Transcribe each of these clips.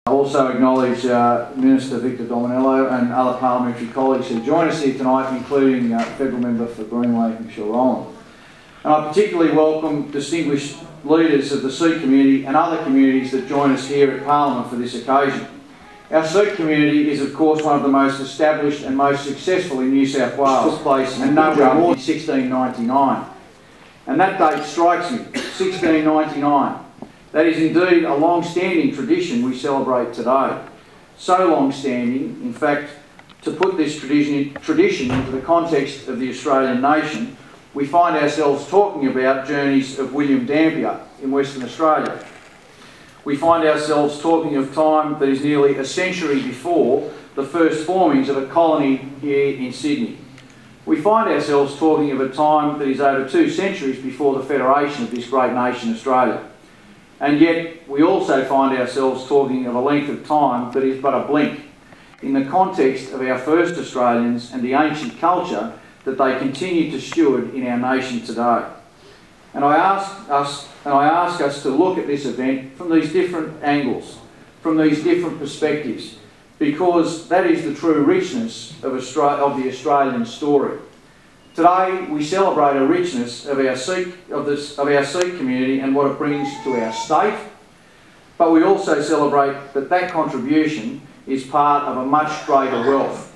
I also acknowledge Minister Victor Dominello and other parliamentary colleagues who join us here tonight, including Federal Member for Greenway, Michelle Rowland. And I particularly welcome distinguished leaders of the Sikh community and other communities that join us here at Parliament for this occasion. Our Sikh community is of course one of the most established and most successful in New South Wales. Took place in nowhere more than 1699. And that date strikes me, 1699. That is indeed a long-standing tradition we celebrate today. So long-standing, in fact, to put this tradition into the context of the Australian nation, we find ourselves talking about journeys of William Dampier in Western Australia. We find ourselves talking of time that is nearly a century before the first formings of a colony here in Sydney. We find ourselves talking of a time that is over 2 centuries before the federation of this great nation, Australia. And yet, we also find ourselves talking of a length of time that is but a blink in the context of our first Australians and the ancient culture that they continue to steward in our nation today. And I ask us to look at this event from these different angles, from these different perspectives, because that is the true richness of the Australian story. Today we celebrate a richness of our Sikh community and what it brings to our state, but we also celebrate that contribution is part of a much greater wealth,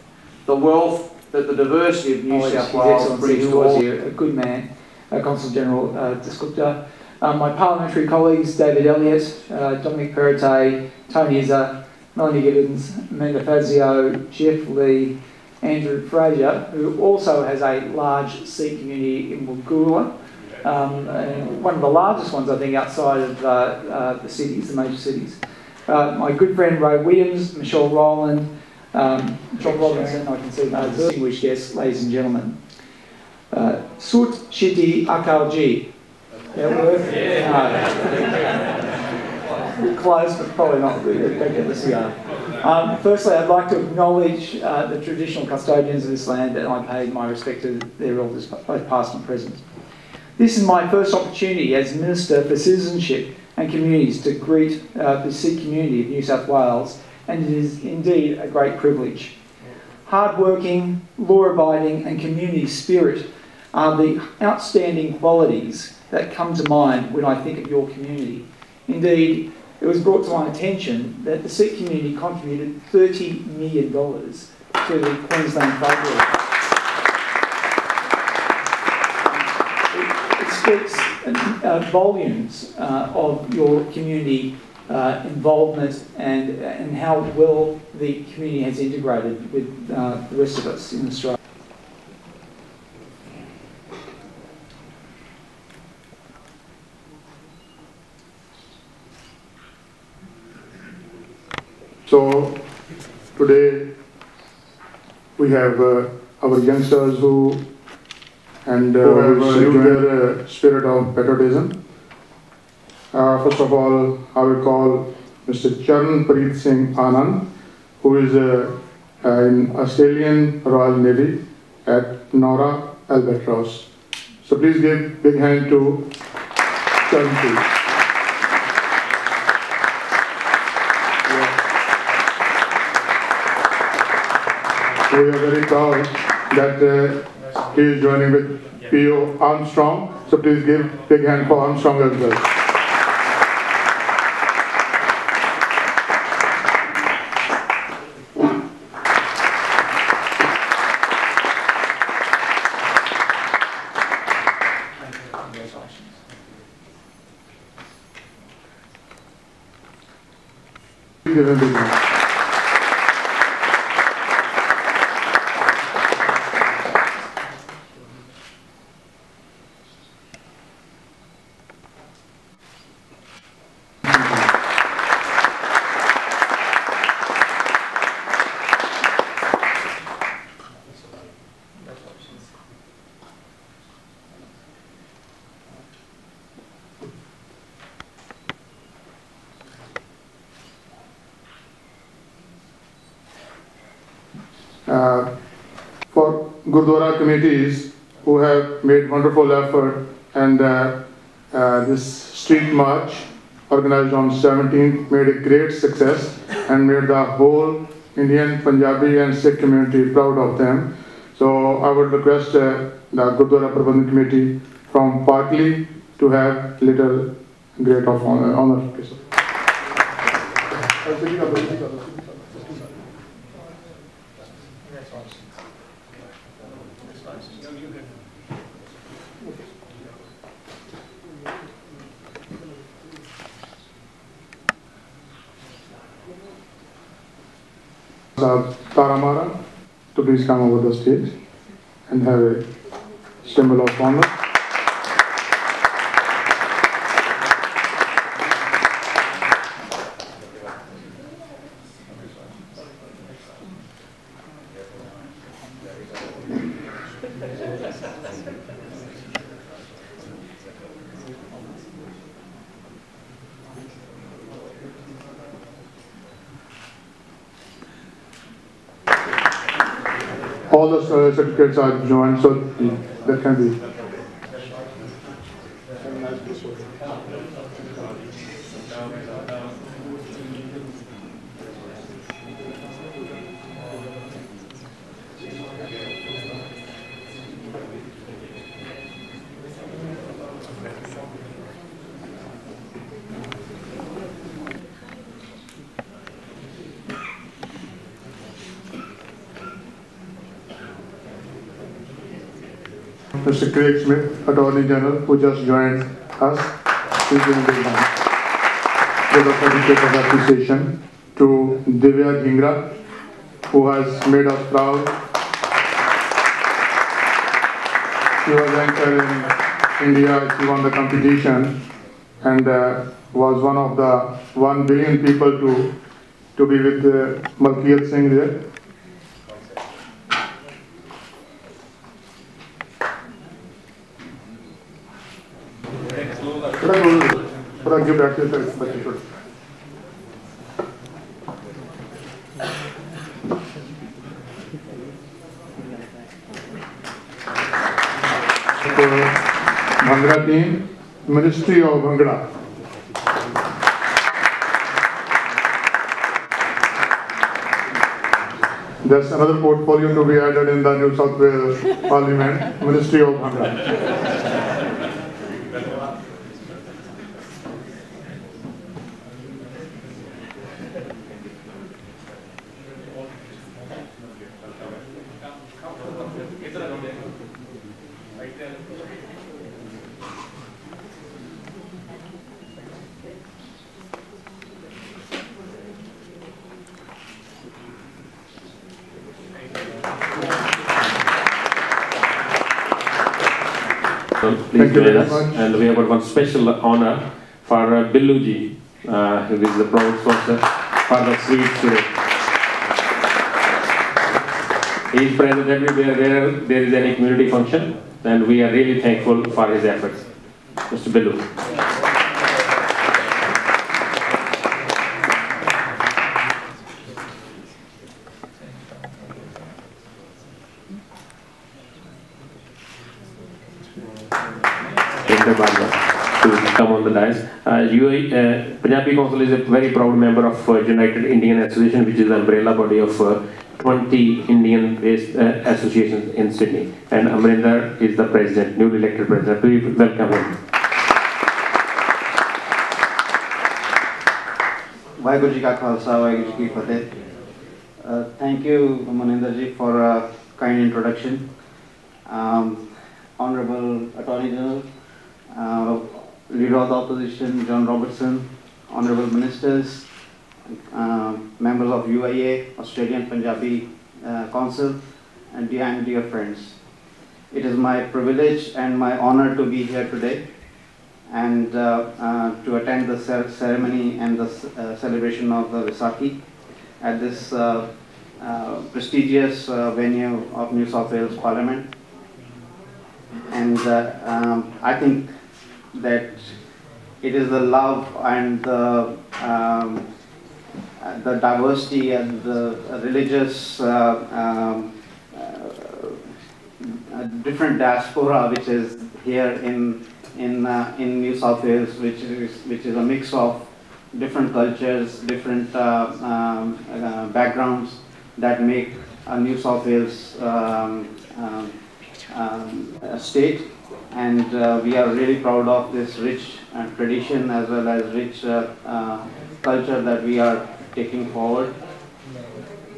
the wealth that the diversity of New South Wales brings to all. A good man, Consul General Desgupta, my parliamentary colleagues David Elliott, Dominic Perrottet, Tony Izza, Melanie Gibbons, Amanda Fazio, Jeff Lee, Andrew Fraser, who also has a large Sikh community in Woolgooloo, and one of the largest ones I think outside of the cities, the major cities. My good friend Ray Williams, Michelle Rowland, John Robinson, I can see those distinguished guests, ladies and gentlemen. Sut Shiti Akalji. That work? Yeah. Close, but probably not. Don't get the cigar. Firstly, I'd like to acknowledge the traditional custodians of this land, and I pay my respect to their elders, both past and present. This is my first opportunity as Minister for Citizenship and Communities to greet the Sikh community of New South Wales, and it is indeed a great privilege. Hard-working, law-abiding and community spirit are the outstanding qualities that come to mind when I think of your community. Indeed, it was brought to my attention that the Sikh community contributed $30 million to the Queensland Folk. It speaks volumes of your community involvement and how well the community has integrated with the rest of us in Australia. So today we have our youngsters who have used their spirit of patriotism. First of all, I will call Mr. Charan Preet Singh Anand, who is in Australian Royal Navy at Nora Albatross. So please give a big hand to Charan Preet. We are very proud that he is joining with P.O. Armstrong. So please give a big hand for Armstrong as well. Give him a big hand. For Gurdwara committees who have made wonderful effort, and this street march organized on 17th, made a great success and made the whole Indian, Punjabi and Sikh community proud of them. So I would request the Gurdwara Prabandhan Committee from Parkli to have little great of honor. Taramara to please come over the stage and have a symbol of honor. All the certificates are joined, so that can be. Mr. Craig Smith, Attorney General, who just joined us, is giving the certificate of appreciation to Divya Dhingra, who has made us proud. She was anchored in India, she won the competition and was one of the 1 billion people to be with Malkiyat Singh there. Give back to the Bhangra team, Ministry of Bhangra. There's another portfolio to be added in the New South Wales Parliament, Ministry of Bhangra. Please join us. And we have got one special honor for Billuji, who is the proud sponsor for the sweets today. He is present everywhere where there is any community function, and we are really thankful for his efforts. Mr. Billu. To come on the dais. Punjabi Council is a very proud member of United Indian Association, which is the umbrella body of 20 Indian-based associations in Sydney. And Amrinder is the president, newly elected president. Please welcome him. Vaheguru Ji Ka Khalsa, Vaheguru Ji Ki Fateh. Thank you, Maninder Ji, for a kind introduction. Honorable Attorney General, Leader of the Opposition, John Robertson, Honorable Ministers, members of UIA, Australian Punjabi Council, and dear friends. It is my privilege and my honor to be here today and to attend the ceremony and the celebration of the Vaisakhi at this prestigious venue of New South Wales Parliament. And I think that it is the love and the diversity and the religious different diaspora which is here in in New South Wales, which is a mix of different cultures, different backgrounds that make New South Wales a state, and we are really proud of this rich tradition as well as rich culture that we are taking forward.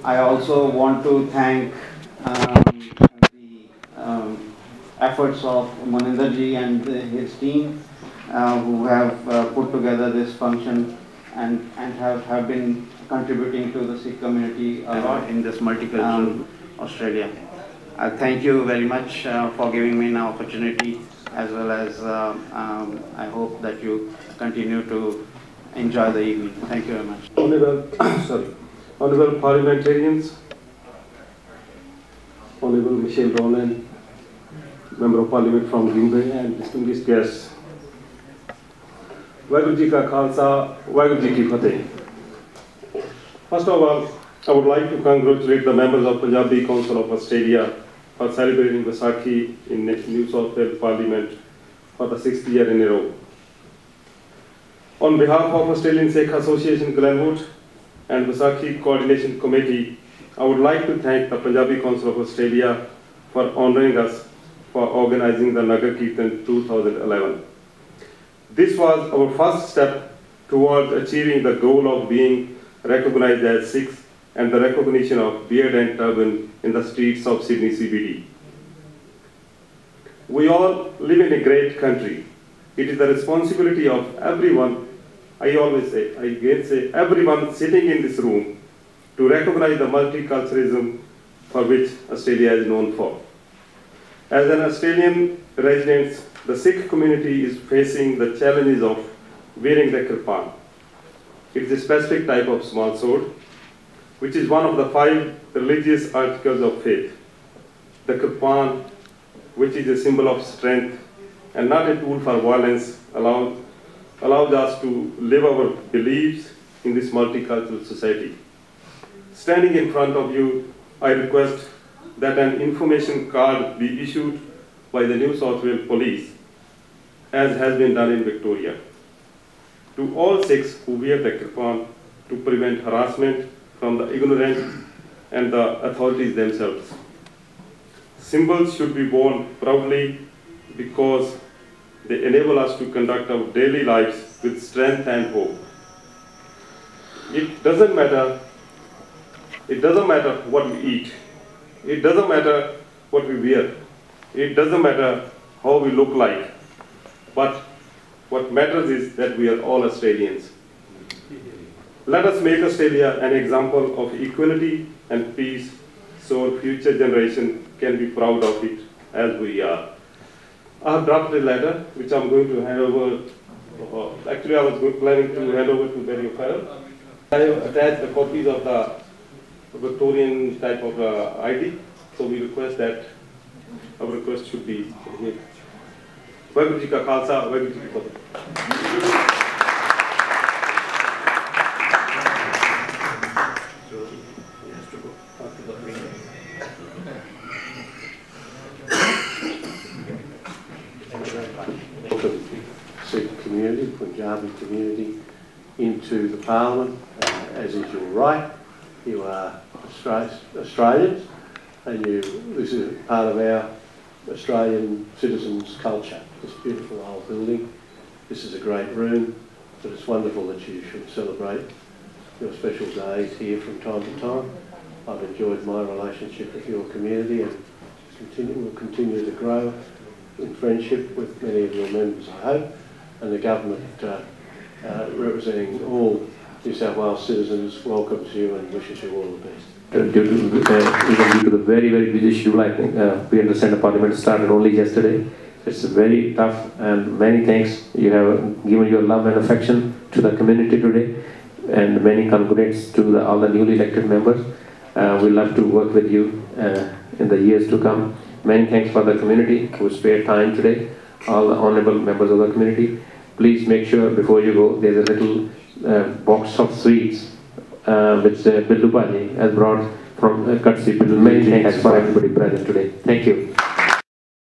I also want to thank the efforts of Maninderji and his team who have put together this function and have been contributing to the Sikh community a lot in this multicultural Australia. Thank you very much for giving me an opportunity, as well as I hope that you continue to enjoy the evening. Thank you very much. Honorable parliamentarians, Honorable Michelle Rowland, Member of Parliament from Green Bay, and distinguished guests. Vaisakhi ji ka Khalsa, Vaisakhi ji ki Fateh. First of all, I would like to congratulate the members of Punjabi Council of Australia for celebrating Vaisakhi in New South Wales Parliament for the 6th year in a row. On behalf of Australian Sikh Association Glenwood and Vaisakhi Coordination Committee, I would like to thank the Punjabi Council of Australia for honouring us for organising the Nagar Kirtan 2011. This was our first step towards achieving the goal of being recognised as Sikhs and the recognition of beard and turban in the streets of Sydney CBD. We all live in a great country. It is the responsibility of everyone, I always say, I again say, everyone sitting in this room to recognise the multiculturalism for which Australia is known for. As an Australian resident, the Sikh community is facing the challenges of wearing the kirpan. It is a specific type of small sword, which is one of the 5 religious articles of faith. The kirpan, which is a symbol of strength and not a tool for violence, allows us to live our beliefs in this multicultural society. Standing in front of you, I request that an information card be issued by the New South Wales Police, as has been done in Victoria, to all Sikhs who wear the kirpan to prevent harassment from the ignorant and the authorities themselves. Symbols should be worn proudly because they enable us to conduct our daily lives with strength and hope. It doesn't matter what we eat. It doesn't matter what we wear. It doesn't matter how we look like. But what matters is that we are all Australians. Let us make Australia an example of equality and peace so our future generation can be proud of it as we are. I have drafted a letter which I'm going to hand over. Actually, I was planning to hand over to Barry O'Farrell. I have attached the copies of the Victorian type of ID, so we request that our request should be here. Vaisakhi ji ka Khalsa, Vaisakhi ji ki Fateh. Sikh community, Punjabi community into the Parliament, as is your right. You are Australians, and this is part of our Australian citizens' culture. This beautiful old building. This is a great room, but it's wonderful that you should celebrate your special days here from time to time. I've enjoyed my relationship with your community and will continue to grow in friendship with many of your members, I hope, and the government representing all New South Wales citizens welcomes you and wishes you all the best. Even due to the very, very busy schedule, I think we understand the Parliament started only yesterday. It's very tough, and many thanks. You have given your love and affection to the community today, and many congrats to all the newly elected members. We love to work with you in the years to come. Many thanks for the community who spared time today, all the honourable members of the community. Please make sure before you go, there's a little box of sweets which Billu Bhaji has brought from courtesy. Many thanks for everybody present today. Thank you.